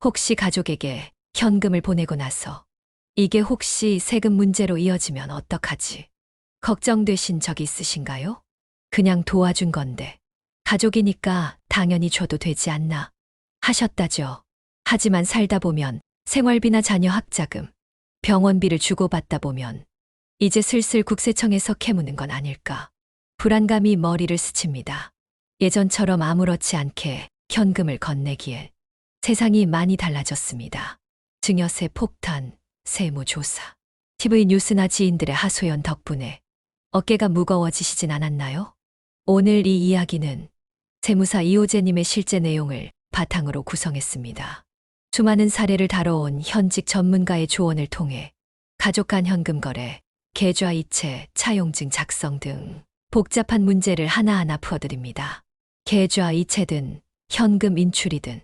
혹시 가족에게 현금을 보내고 나서 이게 혹시 세금 문제로 이어지면 어떡하지? 걱정되신 적 있으신가요? 그냥 도와준 건데. 가족이니까 당연히 줘도 되지 않나 하셨다죠. 하지만 살다 보면 생활비나 자녀 학자금, 병원비를 주고받다 보면 이제 슬슬 국세청에서 캐무는 건 아닐까. 불안감이 머리를 스칩니다. 예전처럼 아무렇지 않게 현금을 건네기에 세상이 많이 달라졌습니다. 증여세 폭탄, 세무조사, TV 뉴스나 지인들의 하소연 덕분에 어깨가 무거워지시진 않았나요? 오늘 이 이야기는 세무사 이호재님의 실제 내용을 바탕으로 구성했습니다. 수많은 사례를 다뤄온 현직 전문가의 조언을 통해 가족 간 현금 거래, 계좌 이체, 차용증 작성 등 복잡한 문제를 하나하나 풀어드립니다. 계좌 이체든 현금 인출이든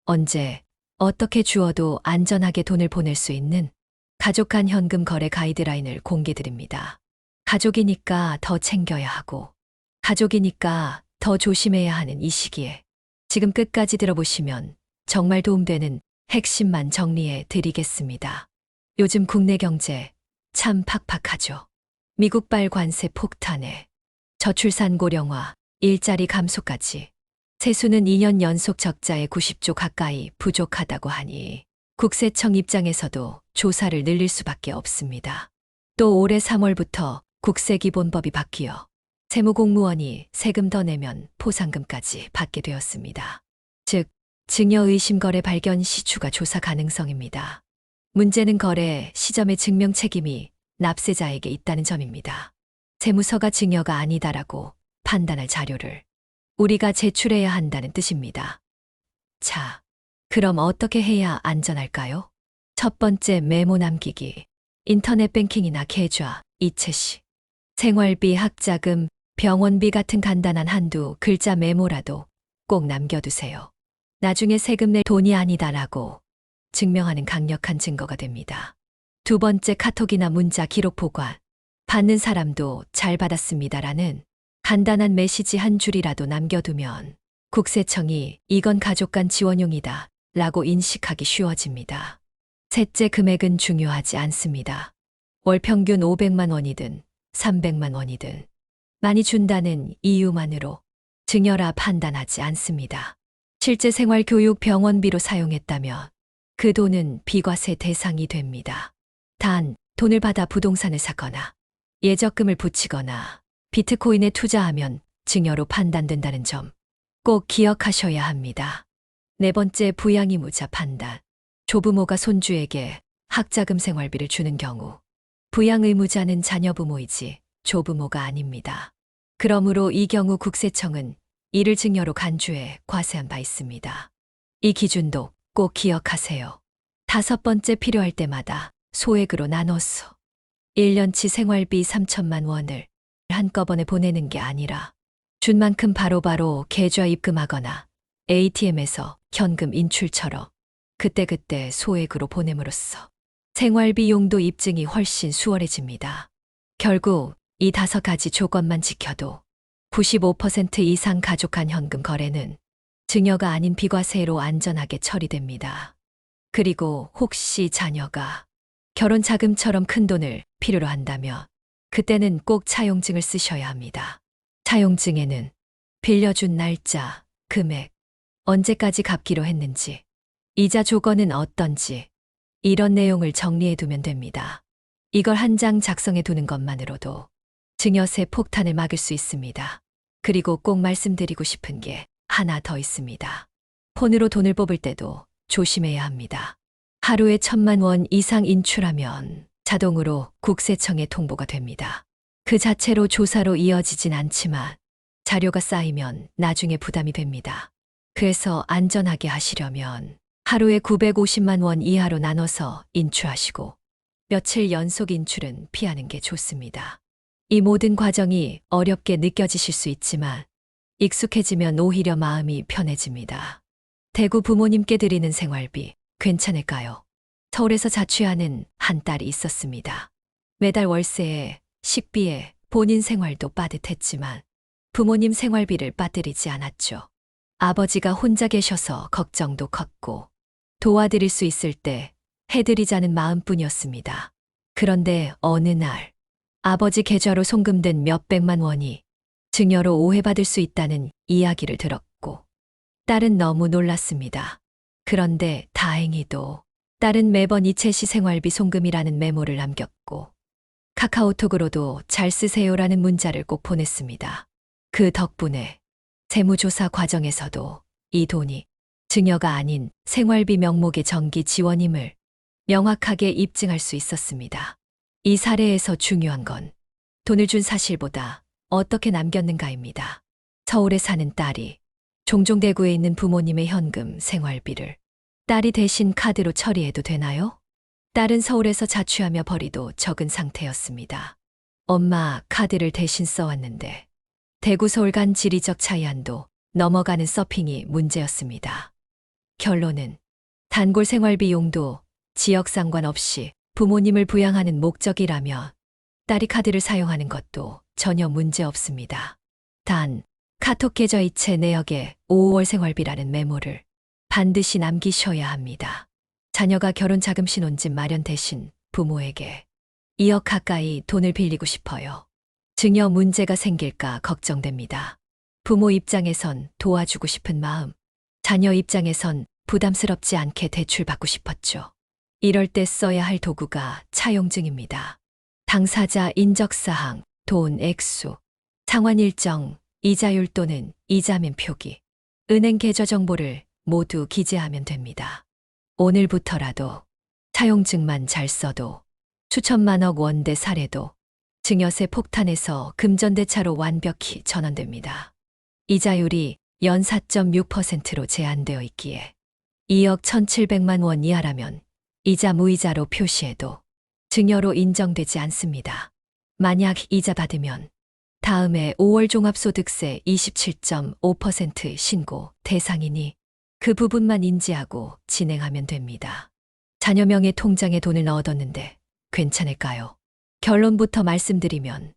언제 어떻게 주어도 안전하게 돈을 보낼 수 있는 가족 간 현금 거래 가이드라인을 공개드립니다. 가족이니까 더 챙겨야 하고 가족이니까 더 조심해야 하는 이 시기에 지금 끝까지 들어보시면 정말 도움되는 핵심만 정리해 드리겠습니다. 요즘 국내 경제 참 팍팍하죠. 미국발 관세 폭탄에 저출산 고령화, 일자리 감소까지 세수는 2년 연속 적자에 90조 가까이 부족하다고 하니 국세청 입장에서도 조사를 늘릴 수밖에 없습니다. 또 올해 3월부터 국세기본법이 바뀌어 세무공무원이 세금 더 내면 포상금까지 받게 되었습니다. 즉, 증여 의심 거래 발견 시 추가 조사 가능성입니다. 문제는 거래 시점의 증명 책임이 납세자에게 있다는 점입니다. 세무서가 증여가 아니다라고 판단할 자료를 우리가 제출해야 한다는 뜻입니다. 자, 그럼 어떻게 해야 안전할까요? 첫 번째, 메모 남기기. 인터넷 뱅킹이나 계좌, 이체 시 생활비, 학자금, 병원비 같은 간단한 한두 글자 메모라도 꼭 남겨두세요. 나중에 세금 낼 돈이 아니다라고 증명하는 강력한 증거가 됩니다. 두 번째, 카톡이나 문자 기록 보관. 받는 사람도 잘 받았습니다라는 간단한 메시지 한 줄이라도 남겨두면 국세청이 이건 가족 간 지원용이다 라고 인식하기 쉬워집니다. 셋째, 금액은 중요하지 않습니다. 월 평균 500만 원이든 300만 원이든 많이 준다는 이유만으로 증여라 판단하지 않습니다. 실제 생활 교육 병원비로 사용했다면 그 돈은 비과세 대상이 됩니다. 단, 돈을 받아 부동산을 사거나 예적금을 붙이거나 비트코인에 투자하면 증여로 판단된다는 점 꼭 기억하셔야 합니다. 네 번째, 부양 의무자 판단. 조부모가 손주에게 학자금 생활비를 주는 경우 부양 의무자는 자녀 부모이지 조부모가 아닙니다. 그러므로 이 경우 국세청은 이를 증여로 간주해 과세한 바 있습니다. 이 기준도 꼭 기억하세요. 다섯 번째, 필요할 때마다 소액으로 나눠서 1년치 생활비 3천만 원을 한꺼번에 보내는 게 아니라 준 만큼 바로바로 계좌 입금하거나 ATM에서 현금 인출처럼 그때그때 소액으로 보냄으로써 생활비 용도 입증이 훨씬 수월해집니다. 결국 이 5가지 조건만 지켜도 95% 이상 가족 간 현금 거래는 증여가 아닌 비과세로 안전하게 처리됩니다. 그리고 혹시 자녀가 결혼 자금처럼 큰 돈을 필요로 한다면 그때는 꼭 차용증을 쓰셔야 합니다. 차용증에는 빌려준 날짜, 금액, 언제까지 갚기로 했는지, 이자 조건은 어떤지 이런 내용을 정리해 두면 됩니다. 이걸 한 장 작성해 두는 것만으로도 증여세 폭탄을 막을 수 있습니다. 그리고 꼭 말씀드리고 싶은 게 하나 더 있습니다. 폰으로 돈을 뽑을 때도 조심해야 합니다. 하루에 1,000만 원 이상 인출하면 자동으로 국세청에 통보가 됩니다. 그 자체로 조사로 이어지진 않지만 자료가 쌓이면 나중에 부담이 됩니다. 그래서 안전하게 하시려면 하루에 950만 원 이하로 나눠서 인출하시고 며칠 연속 인출은 피하는 게 좋습니다. 이 모든 과정이 어렵게 느껴지실 수 있지만 익숙해지면 오히려 마음이 편해집니다. 대구 부모님께 드리는 생활비 괜찮을까요? 서울에서 자취하는 한 딸이 있었습니다. 매달 월세에 식비에 본인 생활도 빠듯했지만 부모님 생활비를 빠뜨리지 않았죠. 아버지가 혼자 계셔서 걱정도 컸고 도와드릴 수 있을 때 해드리자는 마음뿐이었습니다. 그런데 어느 날 아버지 계좌로 송금된 몇백만 원이 증여로 오해받을 수 있다는 이야기를 들었고 딸은 너무 놀랐습니다. 그런데 다행히도 딸은 매번 이체 시 생활비 송금이라는 메모를 남겼고 카카오톡으로도 잘 쓰세요라는 문자를 꼭 보냈습니다. 그 덕분에 세무조사 과정에서도 이 돈이 증여가 아닌 생활비 명목의 정기 지원임을 명확하게 입증할 수 있었습니다. 이 사례에서 중요한 건 돈을 준 사실보다 어떻게 남겼는가입니다. 서울에 사는 딸이 종종 대구에 있는 부모님의 현금 생활비를 딸이 대신 카드로 처리해도 되나요? 딸은 서울에서 자취하며 벌이도 적은 상태였습니다. 엄마 카드를 대신 써왔는데 대구 서울 간 지리적 차이안도 넘어가는 서핑이 문제였습니다. 결론은 단골 생활비 용도, 지역 상관없이 부모님을 부양하는 목적이라며 딸이 카드를 사용하는 것도 전혀 문제 없습니다. 단, 카톡 계좌 이체 내역에 5월 생활비라는 메모를 반드시 남기셔야 합니다. 자녀가 결혼 자금 신혼집 마련 대신 부모에게 2억 가까이 돈을 빌리고 싶어요. 증여 문제가 생길까 걱정됩니다. 부모 입장에선 도와주고 싶은 마음, 자녀 입장에선 부담스럽지 않게 대출받고 싶었죠. 이럴 때 써야 할 도구가 차용증입니다. 당사자 인적사항, 돈 액수, 상환 일정, 이자율 또는 이자면 표기, 은행 계좌 정보를 모두 기재하면 됩니다. 오늘부터라도 차용증만 잘 써도 수천만억 원대 사례도 증여세 폭탄에서 금전대차로 완벽히 전환됩니다. 이자율이 연 4.6%로 제한되어 있기에 2억 1,700만 원 이하라면 이자 무이자로 표시해도 증여로 인정되지 않습니다. 만약 이자 받으면 다음해 5월 종합소득세 27.5% 신고 대상이니 그 부분만 인지하고 진행하면 됩니다. 자녀 명의 통장에 돈을 넣어뒀는데 괜찮을까요? 결론부터 말씀드리면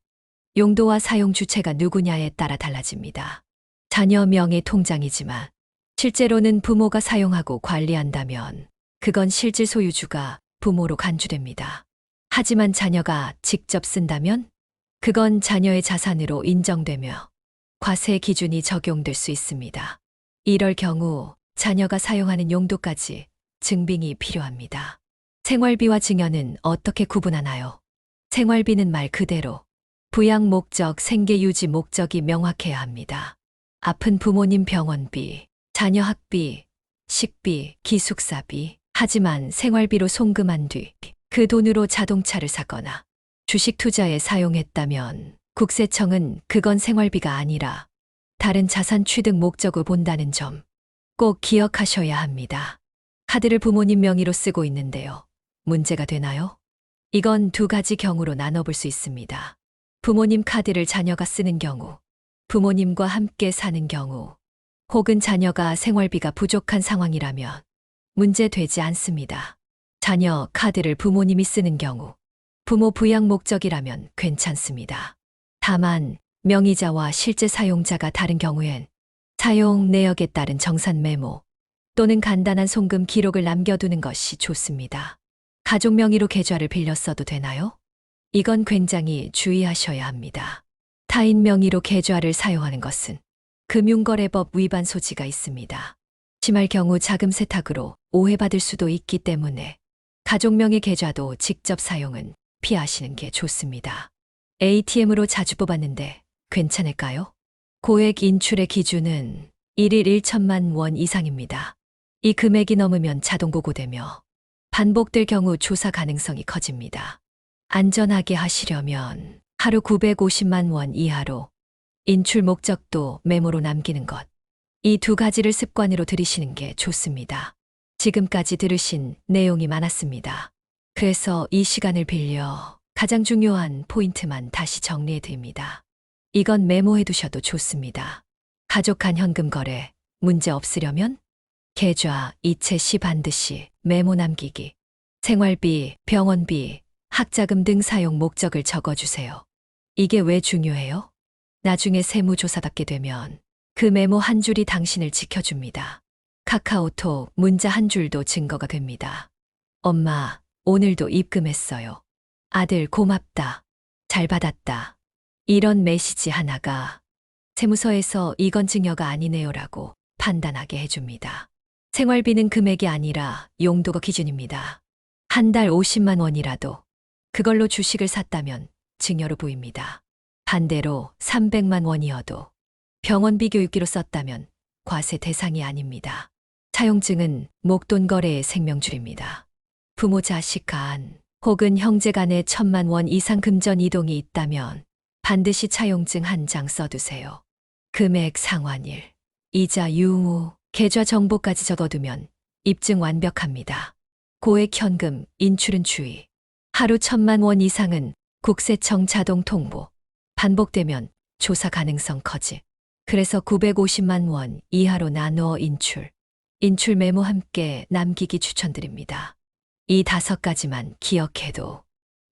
용도와 사용 주체가 누구냐에 따라 달라집니다. 자녀 명의 통장이지만 실제로는 부모가 사용하고 관리한다면 그건 실질 소유주가 부모로 간주됩니다. 하지만 자녀가 직접 쓴다면 그건 자녀의 자산으로 인정되며 과세 기준이 적용될 수 있습니다. 이럴 경우 자녀가 사용하는 용도까지 증빙이 필요합니다. 생활비와 증여는 어떻게 구분하나요? 생활비는 말 그대로 부양 목적, 생계 유지 목적이 명확해야 합니다. 아픈 부모님 병원비, 자녀 학비, 식비, 기숙사비. 하지만 생활비로 송금한 뒤 그 돈으로 자동차를 사거나 주식 투자에 사용했다면 국세청은 그건 생활비가 아니라 다른 자산 취득 목적을 본다는 점 꼭 기억하셔야 합니다. 카드를 부모님 명의로 쓰고 있는데요. 문제가 되나요? 이건 두 가지 경우로 나눠볼 수 있습니다. 부모님 카드를 자녀가 쓰는 경우, 부모님과 함께 사는 경우, 혹은 자녀가 생활비가 부족한 상황이라면 문제되지 않습니다. 자녀 카드를 부모님이 쓰는 경우, 부모 부양 목적이라면 괜찮습니다. 다만 명의자와 실제 사용자가 다른 경우엔 사용 내역에 따른 정산 메모 또는 간단한 송금 기록을 남겨두는 것이 좋습니다. 가족 명의로 계좌를 빌려 써도 되나요? 이건 굉장히 주의하셔야 합니다. 타인 명의로 계좌를 사용하는 것은 금융거래법 위반 소지가 있습니다. 심할 경우 자금 세탁으로 오해받을 수도 있기 때문에 가족 명의 계좌도 직접 사용은 피하시는 게 좋습니다. ATM으로 자주 뽑았는데 괜찮을까요? 고액 인출의 기준은 1일 1천만 원 이상입니다. 이 금액이 넘으면 자동 보고되며 반복될 경우 조사 가능성이 커집니다. 안전하게 하시려면 하루 950만 원 이하로 인출 목적도 메모로 남기는 것. 이 두 가지를 습관으로 들이시는 게 좋습니다. 지금까지 들으신 내용이 많았습니다. 그래서 이 시간을 빌려 가장 중요한 포인트만 다시 정리해 드립니다. 이건 메모해 두셔도 좋습니다. 가족 간 현금 거래 문제 없으려면 계좌 이체 시 반드시 메모 남기기, 생활비, 병원비, 학자금 등 사용 목적을 적어주세요. 이게 왜 중요해요? 나중에 세무조사 받게 되면 그 메모 한 줄이 당신을 지켜줍니다. 카카오톡 문자 한 줄도 증거가 됩니다. 엄마, 오늘도 입금했어요. 아들 고맙다. 잘 받았다. 이런 메시지 하나가 세무서에서 이건 증여가 아니네요라고 판단하게 해줍니다. 생활비는 금액이 아니라 용도가 기준입니다. 한 달 50만 원이라도 그걸로 주식을 샀다면 증여로 보입니다. 반대로 300만 원이어도 병원비 교육비로 썼다면 과세 대상이 아닙니다. 차용증은 목돈 거래의 생명줄입니다. 부모 자식 간 혹은 형제 간에 1,000만 원 이상 금전 이동이 있다면 반드시 차용증 한 장 써두세요. 금액 상환일, 이자 유무, 계좌 정보까지 적어두면 입증 완벽합니다. 고액 현금, 인출은 주의. 하루 1,000만 원 이상은 국세청 자동 통보. 반복되면 조사 가능성 커지. 그래서 950만 원 이하로 나누어 인출. 인출 메모 함께 남기기 추천드립니다. 이 5가지만 기억해도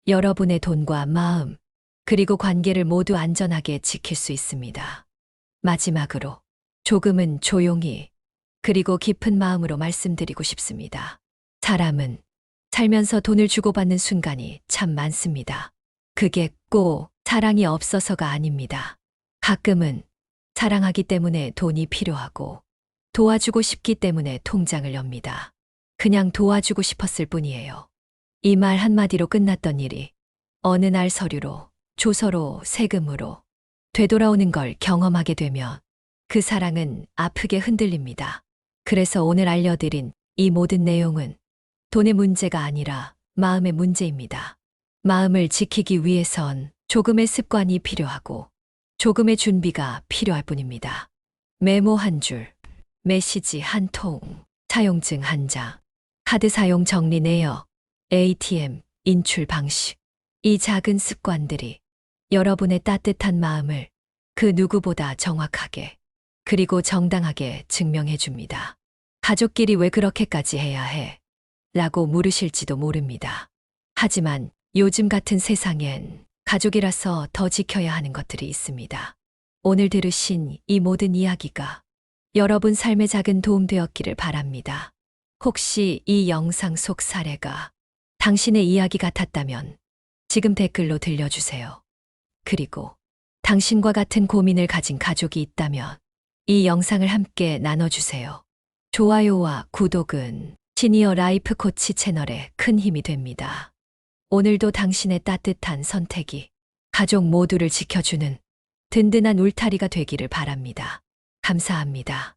여러분의 돈과 마음, 그리고 관계를 모두 안전하게 지킬 수 있습니다. 마지막으로 조금은 조용히 그리고 깊은 마음으로 말씀드리고 싶습니다. 사람은 살면서 돈을 주고받는 순간이 참 많습니다. 그게 꼭 사랑이 없어서가 아닙니다. 가끔은 사랑하기 때문에 돈이 필요하고 도와주고 싶기 때문에 통장을 엽니다. 그냥 도와주고 싶었을 뿐이에요. 이 말 한마디로 끝났던 일이 어느 날 서류로, 조서로, 세금으로 되돌아오는 걸 경험하게 되면 그 사랑은 아프게 흔들립니다. 그래서 오늘 알려드린 이 모든 내용은 돈의 문제가 아니라 마음의 문제입니다. 마음을 지키기 위해선 조금의 습관이 필요하고 조금의 준비가 필요할 뿐입니다. 메모 한 줄, 메시지 한 통, 차용증 한 장, 카드 사용 정리 내역, ATM, 인출 방식. 이 작은 습관들이 여러분의 따뜻한 마음을 그 누구보다 정확하게 그리고 정당하게 증명해 줍니다. 가족끼리 왜 그렇게까지 해야 해? 라고 물으실지도 모릅니다. 하지만 요즘 같은 세상엔 가족이라서 더 지켜야 하는 것들이 있습니다. 오늘 들으신 이 모든 이야기가 여러분 삶에 작은 도움 되었기를 바랍니다. 혹시 이 영상 속 사례가 당신의 이야기 같았다면 지금 댓글로 들려주세요. 그리고 당신과 같은 고민을 가진 가족이 있다면 이 영상을 함께 나눠주세요. 좋아요와 구독은 시니어 라이프 코치 채널에 큰 힘이 됩니다. 오늘도 당신의 따뜻한 선택이 가족 모두를 지켜주는 든든한 울타리가 되기를 바랍니다. 감사합니다.